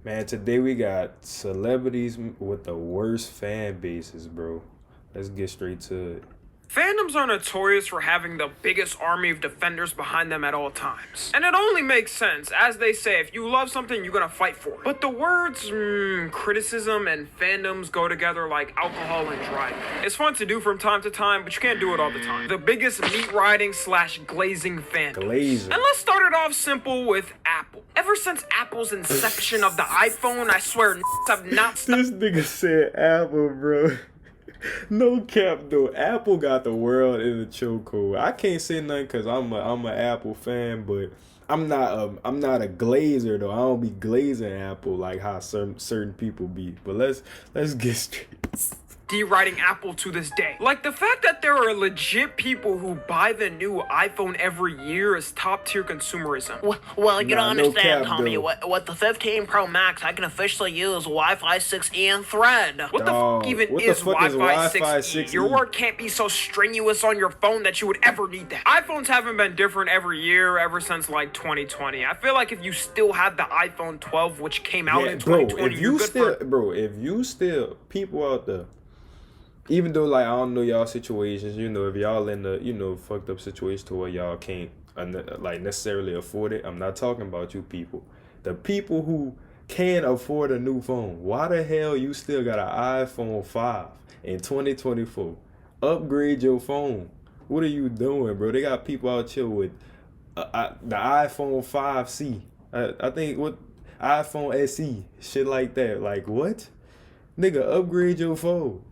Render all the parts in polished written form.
Man, today we got celebrities with the worst fan bases, bro. Let's get straight to it. Fandoms are notorious for having the biggest army of defenders behind them at all times. And it only makes sense, as they say, if you love something, you're gonna fight for it. But the words, criticism and fandoms go together like alcohol and driving. It's fun to do from time to time, but you can't do it all the time. The biggest meat riding / glazing fandom. Glazing. And let's start it off simple with Apple. Ever since Apple's inception of the iPhone, I swear have not stopped. This nigga said Apple, bro. No cap though. Apple got the world in the chokehold. I can't say nothing because I'm a Apple fan, but I'm not a glazer though. I don't be glazing Apple like how certain people be. But let's get straight. Deriding Apple to this day. Like, the fact that there are legit people who buy the new iPhone every year is top tier consumerism. Well, you don't no understand, cap, Tommy. though. With the 15 Pro Max, I can officially use Wi-Fi 6E and Thread. What the Dog, fuck even what the is fuck is Wi-Fi Wi-Fi 6E? 6E? Your work can't be so strenuous on your phone that you would ever need that. iPhones haven't been different every year ever since like 2020. I feel like if you still have the iPhone 12, which came out in 2020, if you're you good still, for... bro, if you still people out there. Even though, like, I don't know y'all situations, if y'all in the, fucked up situation to where y'all can't, like, necessarily afford it, I'm not talking about you people. The people who can afford a new phone, why the hell you still got an iPhone 5 in 2024? Upgrade your phone. What are you doing, bro? They got people out here with the iPhone 5C. I think, iPhone SE, shit like that. Like, what? Nigga, upgrade your phone.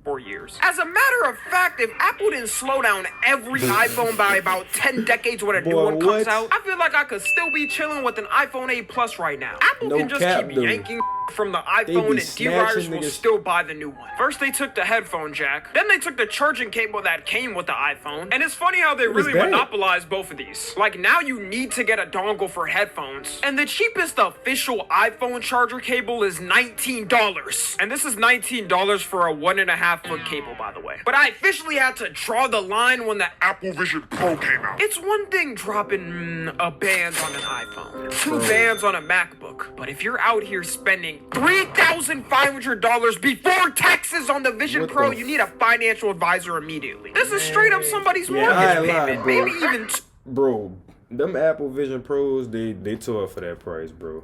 4 years. As a matter of fact, if Apple didn't slow down every iPhone by about 10 decades when a new one comes out, I feel like I could still be chilling with an iPhone 8 Plus right now. Apple No can just cap, keep though. yanking from the iPhone and D-Riders will still buy the new one. First they took the headphone jack, then they took the charging cable that came with the iPhone, and it's funny how they really monopolized both of these. Like, now you need to get a dongle for headphones, and the cheapest official iPhone charger cable is $19. And this is $19 for a 1.5-foot cable, by the way. But I officially had to draw the line when the Apple Vision Pro came out. It's one thing dropping a band on an iPhone, 2 bands on a MacBook, but if you're out here spending $3,500 before taxes on the Vision Pro, you need a financial advisor immediately. This is straight up somebody's mortgage payment, maybe even... Bro, them Apple Vision Pros, they tore up for that price, bro.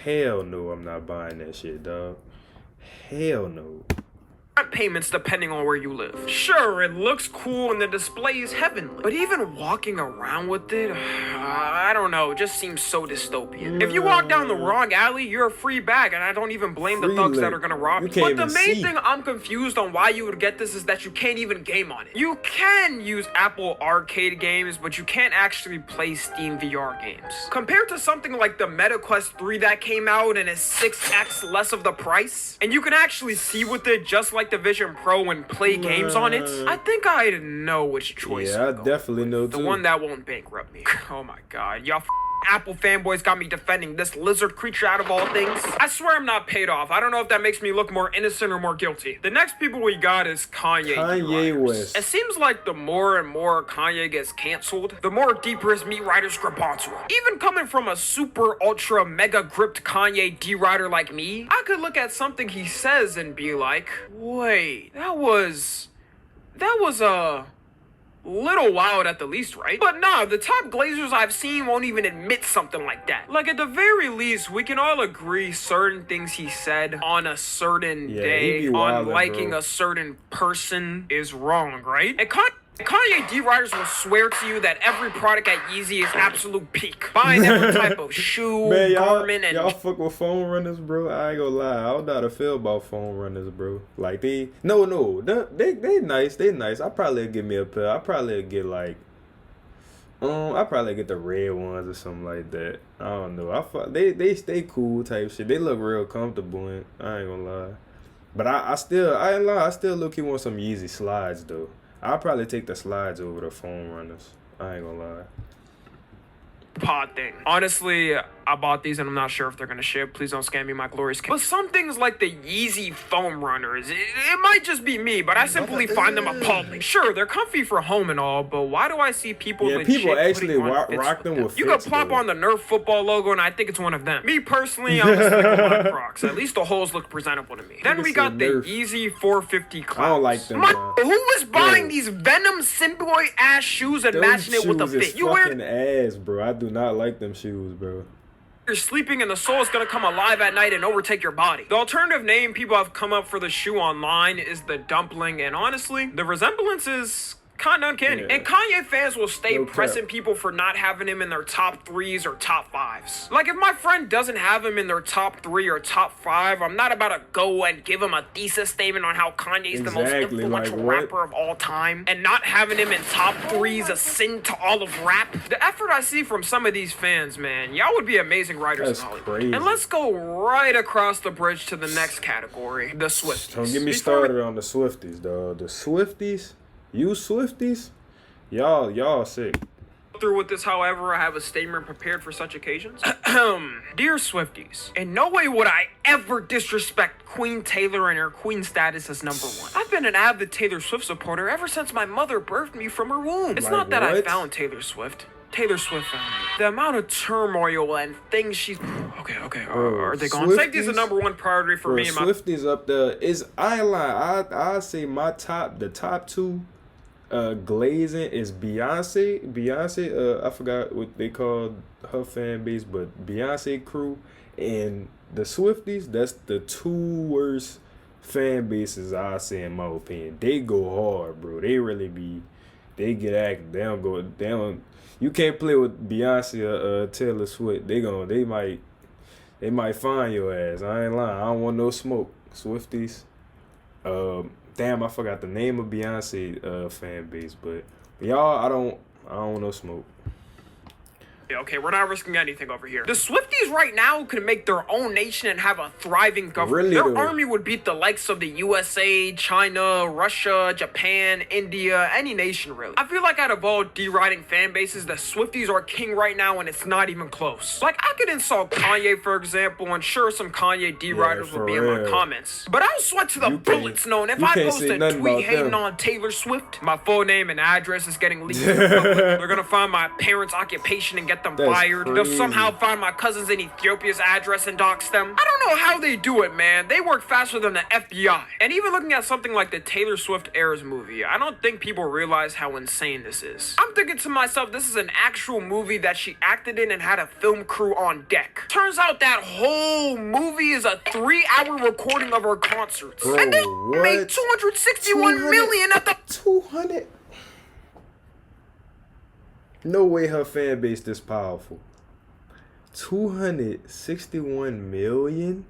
Hell no, I'm not buying that shit, dog. Hell no. Payments depending on where you live. Sure, it looks cool and the display is heavenly, but even walking around with it, I don't know, it just seems so dystopian. If you walk down the wrong alley, you're a free bag, and I don't even blame the thugs that are gonna rob you. But the main thing I'm confused on why you would get this is that you can't even game on it. You can use Apple Arcade games, but you can't actually play Steam VR games. Compared to something like the Meta Quest 3 that came out and is 6x less of the price, and you can actually see with it just like the Vision Pro and play games on it, I think I know which choice. Yeah, I definitely know too. The one that won't bankrupt me. Oh my god, y'all Apple fanboys got me defending this lizard creature out of all things. I swear I'm not paid off. I don't know if that makes me look more innocent or more guilty. The next people we got is Kanye West. It seems like the more and more Kanye gets canceled, the more deeper his meat riders grip onto him. Even coming from a super ultra mega gripped Kanye D-rider like me, I could look at something he says and be like, wait, that was a little wild at the least, right? But nah, the top glazers I've seen won't even admit something like that. Like, at the very least, we can all agree certain things he said on a certain day, on liking a certain person is wrong, right? And Kanye D-Riders will swear to you that every product at Yeezy is absolute peak. Buying every type of shoe, garment, and... Y'all fuck with phone runners, bro? I ain't gonna lie. I don't know how to feel about phone runners, bro. Like, they nice. They nice. I probably give me a pair. I probably get, like... I probably get the red ones or something like that. I don't know. They stay cool type shit. They look real comfortable, and I ain't gonna lie. But I ain't lie. I still look-y want some Yeezy slides, though. I'll probably take the slides over the phone runners. I ain't gonna lie. Pod thing. Honestly, I bought these and I'm not sure if they're gonna ship. Please don't scam me, my glorious kid. But some things like the Yeezy foam runners, it might just be me, but I simply find them appalling. Sure, they're comfy for home and all, but why do I see people people actually rock them with You could plop on the Nerf football logo and I think it's one of them. Me personally, I'm just thinking one of Crocs. At least the holes look presentable to me. Then we got the Yeezy 450 Clouds. I don't like them, bro. Who was buying these Venom Simboy ass shoes and matching it with a fit? You wear ass, bro. I do not like them shoes, bro. You're sleeping and the sole is going to come alive at night and overtake your body. The alternative name people have come up for the shoe online is the Dumpling, and honestly, the resemblance is kind of uncanny. And Kanye fans will stay pressing people for not having him in their top 3s or top 5s. Like, if my friend doesn't have him in their top 3 or top 5, I'm not about to go and give him a thesis statement on how Kanye's the most influential rapper of all time, and not having him in top 3 is a sin to all of rap. The effort I see from some of these fans, man, y'all would be amazing writers in Hollywood. Crazy. And let's go right across the bridge to the next category, the Swifties. Don't get me started on the Swifties, dog. The Swifties? You Swifties? Y'all sick. Through with this, however, I have a statement prepared for such occasions. Dear Swifties, in no way would I ever disrespect Queen Taylor and her queen status as #1. I've been an avid Taylor Swift supporter ever since my mother birthed me from her womb. It's not that I found Taylor Swift. Taylor Swift found me. The amount of turmoil and things she's... Okay. Are they gone? Safety is the #1 priority for me and my... Swifties up there. I ain't lying. I say the top 2 glazing is Beyonce, I forgot what they called her fan base, but Beyonce crew and the Swifties, that's the 2 worst fan bases I say in my opinion. They go hard, bro. They really be, they get active. They don't, you can't play with Beyonce or Taylor Swift. They might find your ass. I ain't lying. I don't want no smoke. Swifties. Damn, I forgot the name of Beyonce fan base, but y'all, I don't want no smoke. Okay, we're not risking anything over here. The Swifties right now could make their own nation and have a thriving government. Their army would beat the likes of the USA, China, Russia, Japan, India, any nation really. I feel like out of all deriding fan bases, the Swifties are king right now and it's not even close. Like, I could insult Kanye, for example, and sure, some Kanye deriders would be in my comments. But I'll sweat to the bullets knowing if I post a tweet hating on Taylor Swift, my full name and address is getting leaked. They're gonna find my parents' occupation and get them fired. They'll somehow find my cousins in Ethiopia's address and dox them. I don't know how they do it, man. They work faster than the FBI. And even looking at something like the Taylor Swift Eras movie, I don't think people realize how insane this is. I'm thinking to myself, this is an actual movie that she acted in and had a film crew on deck. Turns out that whole movie is a 3-hour recording of her concerts. Bro, and they made $261 million at the 200. No way her fan base this powerful. 261 million?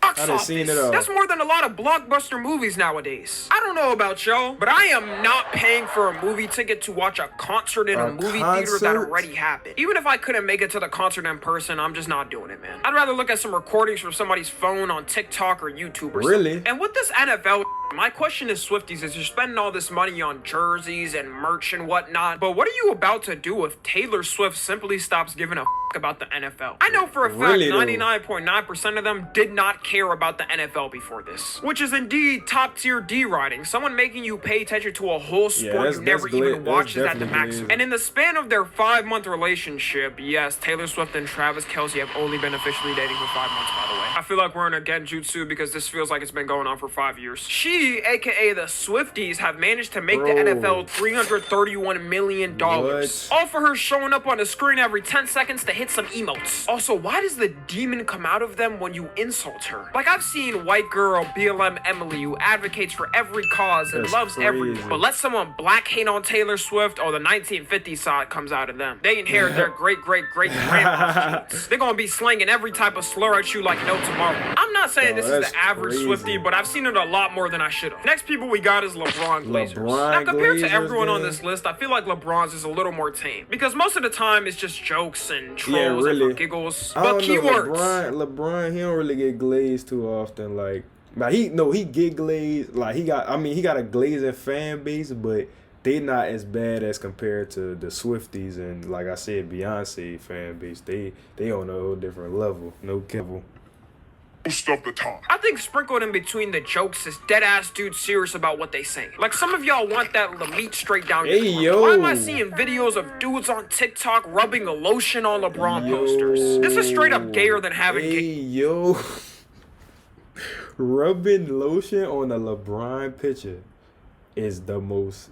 I done seen it all. That's more than a lot of blockbuster movies nowadays. I don't know about y'all, but I am not paying for a movie ticket to watch a concert in a movie theater that already happened. Even if I couldn't make it to the concert in person, I'm just not doing it, man. I'd rather look at some recordings from somebody's phone on TikTok or YouTube or something. And with this NFL, my question is, Swifties, is you're spending all this money on jerseys and merch and whatnot, but what are you about to do if Taylor Swift simply stops giving a about the NFL? I know for a fact 99.9% of them did not care about the NFL before this, which is indeed top tier deriding. Someone making you pay attention to a whole sport you never even watched is at the maximum. And in the span of their 5-month relationship, yes, Taylor Swift and Travis Kelce have only been officially dating for 5 months, by the way. I feel like we're in a genjutsu because this feels like it's been going on for 5 years. She, aka the Swifties, have managed to make the NFL $331 million. All for her showing up on the screen every 10 seconds to hit some emotes. Also, why does the demon come out of them when you insult her? Like, I've seen white girl BLM Emily who advocates for every cause and loves everyone, but let someone black hate on Taylor Swift, or the 1950s side comes out of them. They inherit their great-great-great-grandma's genes. They're gonna be slanging every type of slur at you like no tomorrow. I'm not saying this is the average Swiftie, but I've seen it a lot more than I should have. Next people we got is LeBron Glazers. Now, compared to everyone on this list, I feel like LeBron's is a little more tame, because most of the time it's just jokes and trolls and for giggles. But keywords. LeBron, he don't really get glazed too often. Like he get glazed. Like he got a glazing fan base, but they not as bad as compared to the Swifties and, like I said, Beyonce fan base. They on a whole different level. No cable. Stuff the time. I think sprinkled in between the jokes is dead ass dudes serious about what they say. Like some of y'all want that meat straight down your throat. Yo. Why am I seeing videos of dudes on TikTok rubbing a lotion on LeBron posters? This is straight up gayer than having yo. Rubbing lotion on a LeBron picture is the most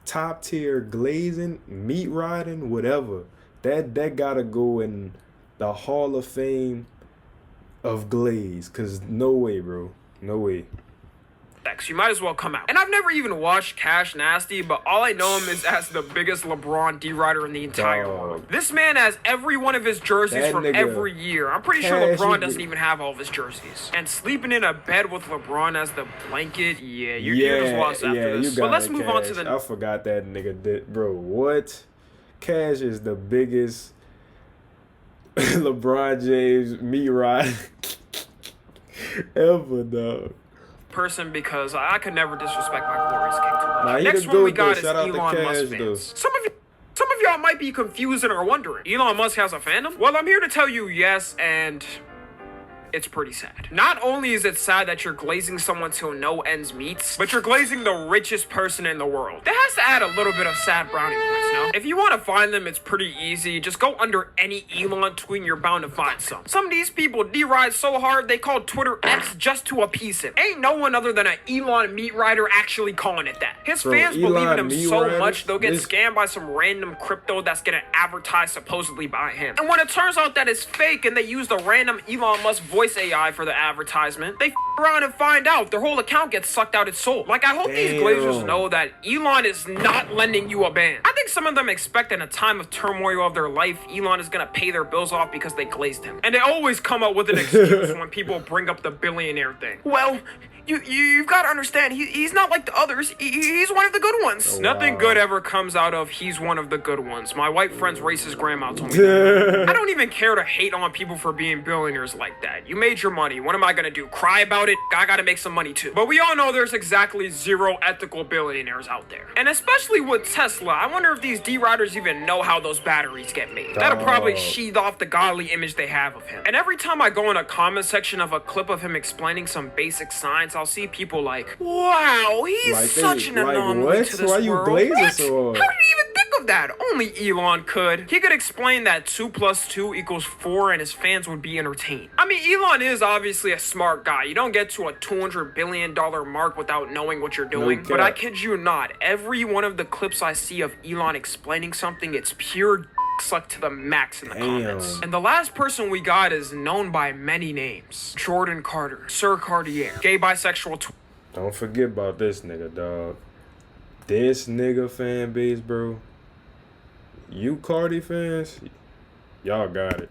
top tier glazing, meat riding, whatever. That gotta go in the Hall of Fame of glaze, cause no way, bro, no way. You might as well come out. And I've never even watched Cash Nasty, but all I know him is as the biggest LeBron D-Rider in the entire world. This man has every one of his jerseys That from nigga, every year. I'm pretty sure Cash, LeBron doesn't even have all of his jerseys. And sleeping in a bed with LeBron as the blanket, you're just lost after this. But let's move on to the... I forgot that nigga did, bro. What? Cash is the biggest LeBron James meat ride ever, dog. Person, because I could never disrespect my glorious king too much. Nah, Next one we got is Shout out to Elon Cash, Musk though. fans. Some of y'all might be confused and are wondering, Elon Musk has a fandom? Well, I'm here to tell you yes, and it's pretty sad. Not only is it sad that you're glazing someone till no ends meets, but you're glazing the richest person in the world. That has to add a little bit of sad brownie points, no? If you want to find them, it's pretty easy. Just go under any Elon tweet and you're bound to find some. Some of these people D-ride so hard they call Twitter X just to appease him. Ain't no one other than an Elon meat rider actually calling it that. His fans believe in him so much they'll get scammed by some random crypto that's getting advertised supposedly by him. And when it turns out that it's fake and they use the random Elon Musk voice AI for the advertisement, they around and find out their whole account gets sucked out its soul. Like, I hope these glazers know that Elon is not lending you a band. I think some of them expect in a time of turmoil of their life, Elon is gonna pay their bills off because they glazed him. And they always come up with an excuse when people bring up the billionaire thing. Well, you've got to understand, he's not like the others. He's one of the good ones. Oh, Nothing good ever comes out of he's one of the good ones. My white friend's racist grandma told me that. I don't even care to hate on people for being billionaires like that. You made your money. What am I gonna do? Cry about it? I gotta make some money too. But we all know there's exactly zero ethical billionaires out there. And especially with Tesla, I wonder if these D-Riders even know how those batteries get made. That'll probably sheath off the godly image they have of him. And every time I go in a comment section of a clip of him explaining some basic science, I'll see people like, wow, he's Like such an anomaly to this Why you world. glazing What? so hard? How did he even think of that? Only Elon could. He could explain that 2 + 2 = 4 and his fans would be entertained. I mean, Elon is obviously a smart guy. You don't get to a $200 billion mark without knowing what you're doing. But I kid you not, every one of the clips I see of Elon explaining something, it's pure sucked to the max in the comments. And the last person we got is known by many names. Jordan Carter, Sir Cartier, gay bisexual. Don't forget about this nigga, dog. This nigga fan base, bro. You Carti fans, y'all got it.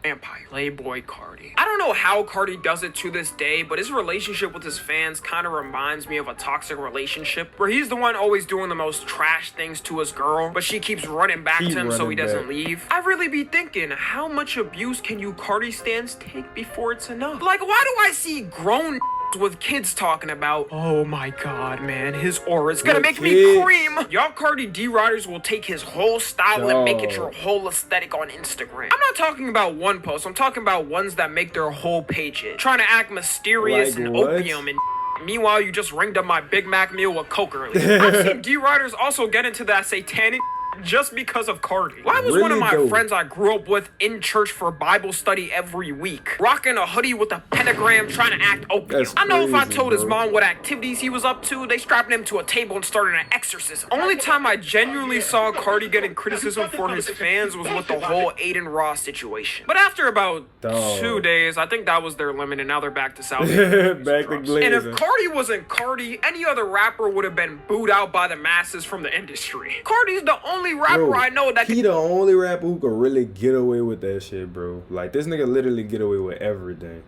Vampire, Playboi Carti. I don't know how Carti does it to this day, but his relationship with his fans kind of reminds me of a toxic relationship where he's the one always doing the most trash things to his girl, but she keeps running back to him so he doesn't leave. I really be thinking, how much abuse can you Carti stans take before it's enough? Like, why do I see grown with kids talking about, oh my god, man, his aura's gonna make me cream. Y'all Carti D-Riders will take his whole style and make it your whole aesthetic on Instagram. I'm not talking about one post, I'm talking about ones that make their whole pages. Trying to act mysterious and opium and meanwhile, you just ringed up my Big Mac meal with Coke earlier. I've seen D-Riders also get into that satanic just because of Carti. Why was one of my friends I grew up with in church for Bible study every week, rocking a hoodie with a pentagram trying to act opium? I know if I told his mom what activities he was up to, they strapped him to a table and started an exorcism. Only time I genuinely saw Carti getting criticism for his fans was with the whole Aiden Ross situation. But after about 2 days, I think that was their limit, and now they're back to South. Back to glazing. And if Carti wasn't Carti, any other rapper would have been booed out by the masses from the industry. Carti's the only rapper I know that he the only rapper who could really get away with that shit, bro. Like, this nigga literally get away with everything.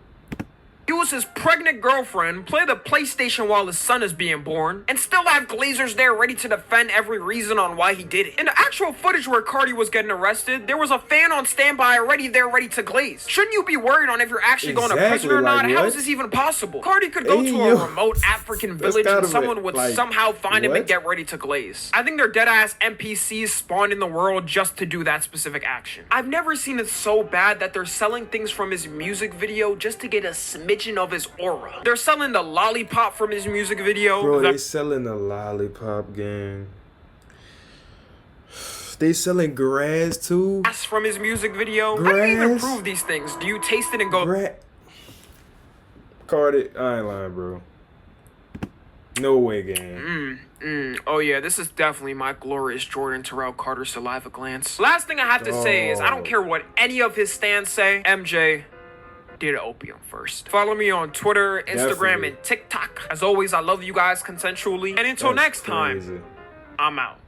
use his pregnant girlfriend, play the PlayStation while his son is being born, and still have Glazers there ready to defend every reason on why he did it. In the actual footage where Carti was getting arrested, there was a fan on standby already there ready to glaze. Shouldn't you be worried on if you're actually going to prison or not? How is this even possible? Carti could go to a remote African village and someone would somehow find him and get ready to glaze. I think they're dead-ass NPCs spawned in the world just to do that specific action. I've never seen it so bad that they're selling things from his music video just to get a smidgen of his aura. They're selling the lollipop from his music video. Bro, they selling the lollipop, gang. They selling grass too. Grass from his music video. Grass? How do you even prove these things? Do you taste it and go? Carti, I ain't lying, bro. No way, gang. Oh yeah, this is definitely my glorious Jordan Terrell Carter saliva glance. Last thing I have to say is I don't care what any of his stands say. MJ did opium first. Follow me on Twitter, Instagram, and TikTok. As always, I love you guys consensually. And until next time, I'm out.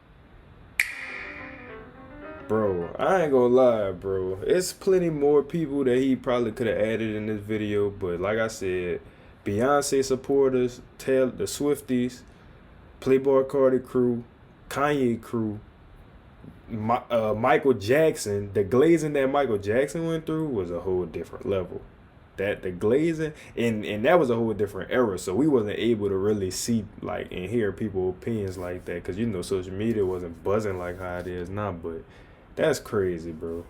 Bro, I ain't gonna lie, bro. It's plenty more people that he probably could have added in this video, but like I said, Beyonce supporters, the Swifties, Playboi Carti crew, Kanye crew, Michael Jackson, the glazing that Michael Jackson went through was a whole different level. That the glazing and that was a whole different era, so we wasn't able to really see like and hear people's opinions like that, because you know social media wasn't buzzing like how it is now. But that's crazy, bro.